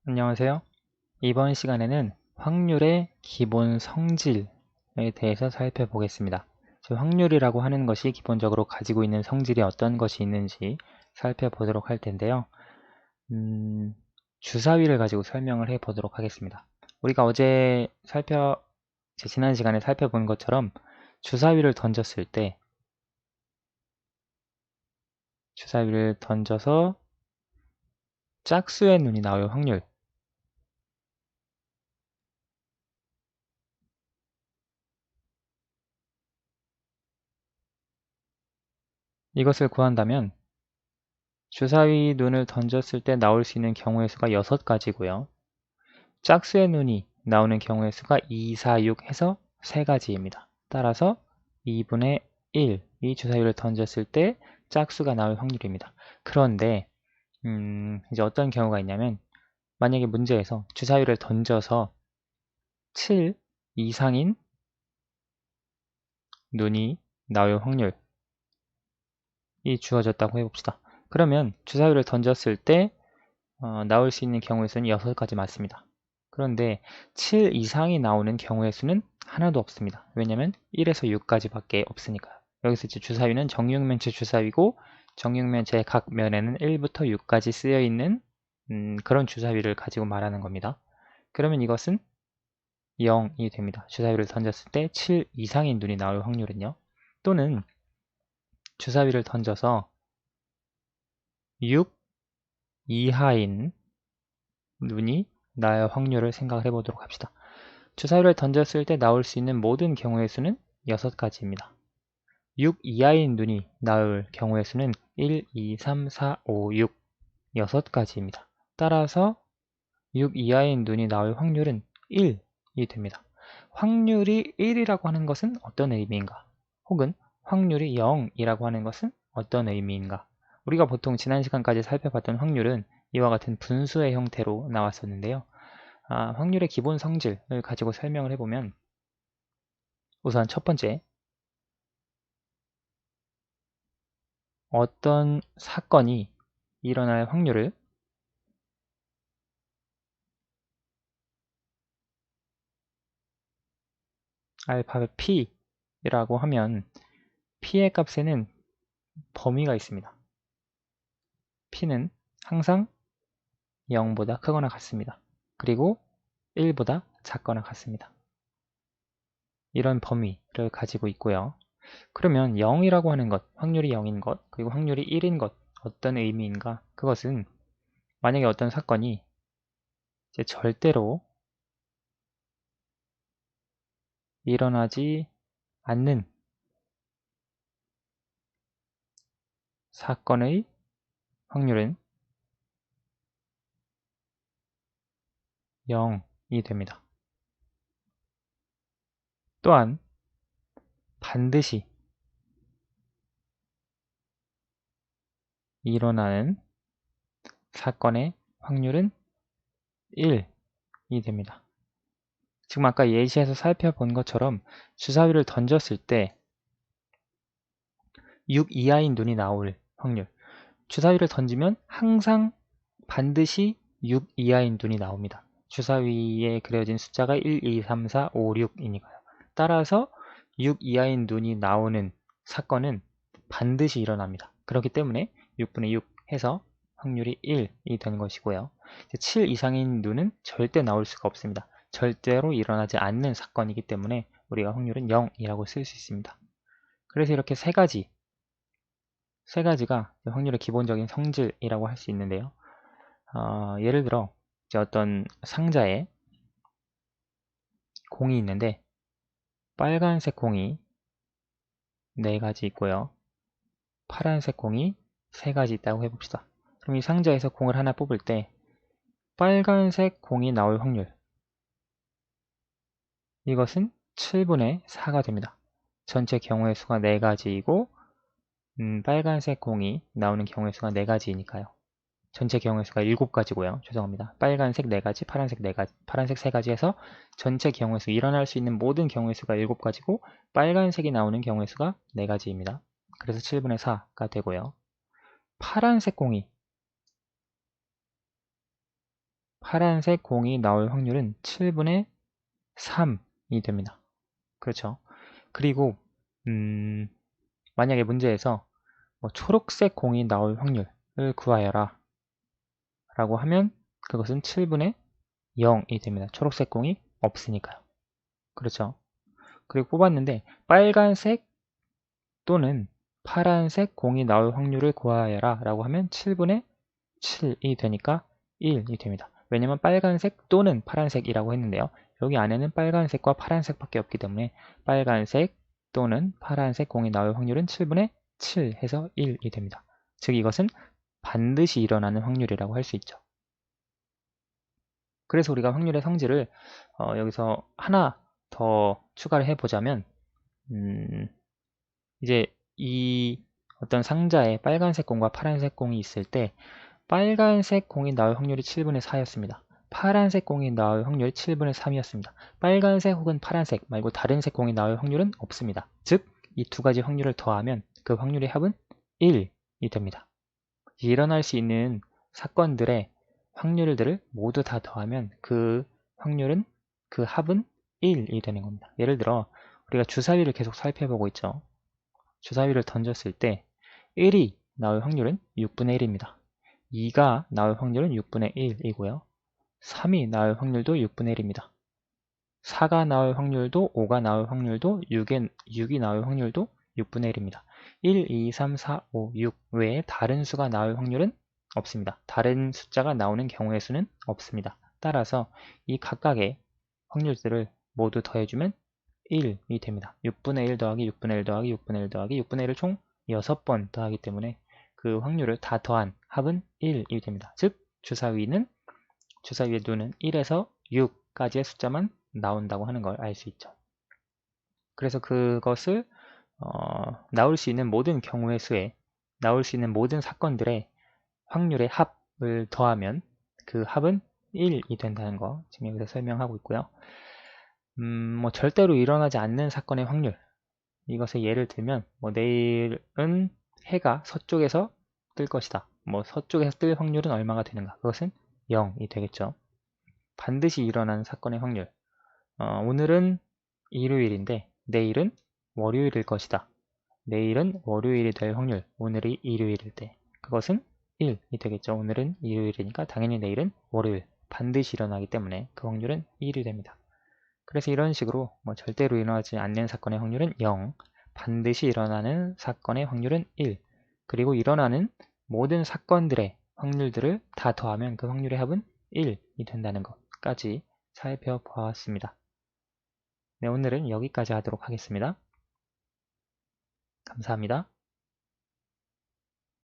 안녕하세요. 이번 시간에는 확률의 기본 성질에 대해서 살펴보겠습니다. 확률이라고 하는 것이 기본적으로 가지고 있는 성질이 어떤 것이 있는지 살펴보도록 할 텐데요. 주사위를 가지고 설명을 해보도록 하겠습니다. 우리가 지난 시간에 살펴본 것처럼 주사위를 던졌을 때 주사위를 던져서 짝수의 눈이 나올 확률, 이것을 구한다면 주사위 눈을 던졌을 때 나올 수 있는 경우의 수가 6가지고요. 짝수의 눈이 나오는 경우의 수가 2, 4, 6 해서 3가지입니다. 따라서 2분의 1, 이 주사위를 던졌을 때 짝수가 나올 확률입니다. 그런데 이제 어떤 경우가 있냐면 만약에 문제에서 주사위를 던져서 7 이상인 눈이 나올 확률이 주어졌다고 해봅시다. 그러면 주사위를 던졌을 때 나올 수 있는 경우의 수는 6가지 맞습니다. 그런데 7 이상이 나오는 경우의 수는 하나도 없습니다. 왜냐면 1에서 6까지 밖에 없으니까요. 여기서 이제 주사위는 정육면체 주사위고 정육면체의 각 면에는 1부터 6까지 쓰여 있는 그런 주사위를 가지고 말하는 겁니다. 그러면 이것은 0이 됩니다. 주사위를 던졌을 때 7 이상인 눈이 나올 확률은요. 또는 주사위를 던져서 6 이하인 눈이 나올 확률을 생각을 해보도록 합시다. 주사위를 던졌을 때 나올 수 있는 모든 경우의 수는 6가지입니다. 6 이하인 눈이 나올 경우의 수는 1, 2, 3, 4, 5, 6, 6가지입니다. 따라서 6 이하인 눈이 나올 확률은 1이 됩니다. 확률이 1이라고 하는 것은 어떤 의미인가? 혹은 확률이 0이라고 하는 것은 어떤 의미인가? 우리가 보통 지난 시간까지 살펴봤던 확률은 이와 같은 분수의 형태로 나왔었는데요. 확률의 기본 성질을 가지고 설명을 해보면 우선 첫 번째, 어떤 사건이 일어날 확률을 알파벳 P라고 하면 P의 값에는 범위가 있습니다. P는 항상 0보다 크거나 같습니다. 그리고 1보다 작거나 같습니다. 이런 범위를 가지고 있고요. 그러면 0이라고 하는 것, 확률이 0인 것, 그리고 확률이 1인 것, 어떤 의미인가? 그것은 만약에 어떤 사건이 이제 절대로 일어나지 않는 사건의 확률은 0이 됩니다. 또한 반드시 일어나는 사건의 확률은 1이 됩니다. 지금 아까 예시에서 살펴본 것처럼 주사위를 던졌을 때 6 이하인 눈이 나올 확률, 주사위를 던지면 항상 반드시 6 이하인 눈이 나옵니다. 주사위에 그려진 숫자가 1, 2, 3, 4, 5, 6이니까요. 따라서 6 이하인 눈이 나오는 사건은 반드시 일어납니다. 그렇기 때문에 6분의 6 해서 확률이 1이 되는 것이고요. 7 이상인 눈은 절대 나올 수가 없습니다. 절대로 일어나지 않는 사건이기 때문에 우리가 확률은 0이라고 쓸 수 있습니다. 그래서 이렇게 세 가지가 확률의 기본적인 성질이라고 할 수 있는데요. 예를 들어 이제 어떤 상자에 공이 있는데 빨간색 공이 4가지 있고요. 파란색 공이 3가지 있다고 해봅시다. 그럼 이 상자에서 공을 하나 뽑을 때 빨간색 공이 나올 확률, 이것은 7분의 4가 됩니다. 전체 경우의 수가 4가지이고 빨간색 공이 나오는 경우의 수가 4가지이니까요. 전체 경우의 수가 7가지고요. 죄송합니다. 빨간색 4가지, 파란색 4가지, 파란색 3가지 해서 전체 경우의 수, 일어날 수 있는 모든 경우의 수가 7가지고 빨간색이 나오는 경우의 수가 4가지입니다. 그래서 7분의 4가 되고요. 파란색 파란색 공이 나올 확률은 7분의 3이 됩니다. 그렇죠. 그리고 만약에 문제에서 초록색 공이 나올 확률을 구하여라 라고 하면 그것은 7분의 0이 됩니다. 초록색 공이 없으니까요. 그렇죠. 그리고 뽑았는데 빨간색 또는 파란색 공이 나올 확률을 구하여라 라고 하면 7분의 7이 되니까 1이 됩니다. 왜냐면 빨간색 또는 파란색이라고 했는데요. 여기 안에는 빨간색과 파란색밖에 없기 때문에 빨간색 또는 파란색 공이 나올 확률은 7분의 7 해서 1이 됩니다. 즉 이것은 반드시 일어나는 확률이라고 할 수 있죠. 그래서 우리가 확률의 성질을 여기서 하나 더 추가를 해보자면 이제 이 어떤 상자에 빨간색 공과 파란색 공이 있을 때 빨간색 공이 나올 확률이 7분의 4였습니다. 파란색 공이 나올 확률이 7분의 3이었습니다. 빨간색 혹은 파란색 말고 다른 색 공이 나올 확률은 없습니다. 즉, 이 두 가지 확률을 더하면 그 확률의 합은 1이 됩니다. 일어날 수 있는 사건들의 확률들을 모두 다 더하면 그 확률은, 그 합은 1이 되는 겁니다. 예를 들어 우리가 주사위를 계속 살펴보고 있죠. 주사위를 던졌을 때 1이 나올 확률은 6분의 1입니다. 2가 나올 확률은 6분의 1이고요. 3이 나올 확률도 6분의 1입니다. 4가 나올 확률도, 5가 나올 확률도, 6이 나올 확률도 6분의 1입니다. 1, 2, 3, 4, 5, 6 외에 다른 수가 나올 확률은 없습니다. 다른 숫자가 나오는 경우의 수는 없습니다. 따라서 이 각각의 확률들을 모두 더해주면 1이 됩니다. 6분의 1 더하기 6분의 1 더하기 6분의 1 더하기 6분의 1을 총 6번 더하기 때문에 그 확률을 다 더한 합은 1이 됩니다. 즉 주사위의 눈은 1에서 6까지의 숫자만 나온다고 하는 걸 알 수 있죠. 그래서 그것을 나올 수 있는 모든 경우의 수에, 나올 수 있는 모든 사건들의 확률의 합을 더하면 그 합은 1이 된다는 거 지금 여기서 설명하고 있고요. 절대로 일어나지 않는 사건의 확률, 이것의 예를 들면 내일은 해가 서쪽에서 뜰 것이다. 서쪽에서 뜰 확률은 얼마가 되는가? 그것은 0이 되겠죠. 반드시 일어나는 사건의 확률, 오늘은 일요일인데 내일은 월요일일 것이다. 내일은 월요일이 될 확률, 오늘이 일요일일 때 그것은 1이 되겠죠. 오늘은 일요일이니까 당연히 내일은 월요일, 반드시 일어나기 때문에 그 확률은 1이 됩니다. 그래서 이런 식으로 절대로 일어나지 않는 사건의 확률은 0, 반드시 일어나는 사건의 확률은 1, 그리고 일어나는 모든 사건들의 확률들을 다 더하면 그 확률의 합은 1이 된다는 것까지 살펴보았습니다. 네, 오늘은 여기까지 하도록 하겠습니다. 감사합니다.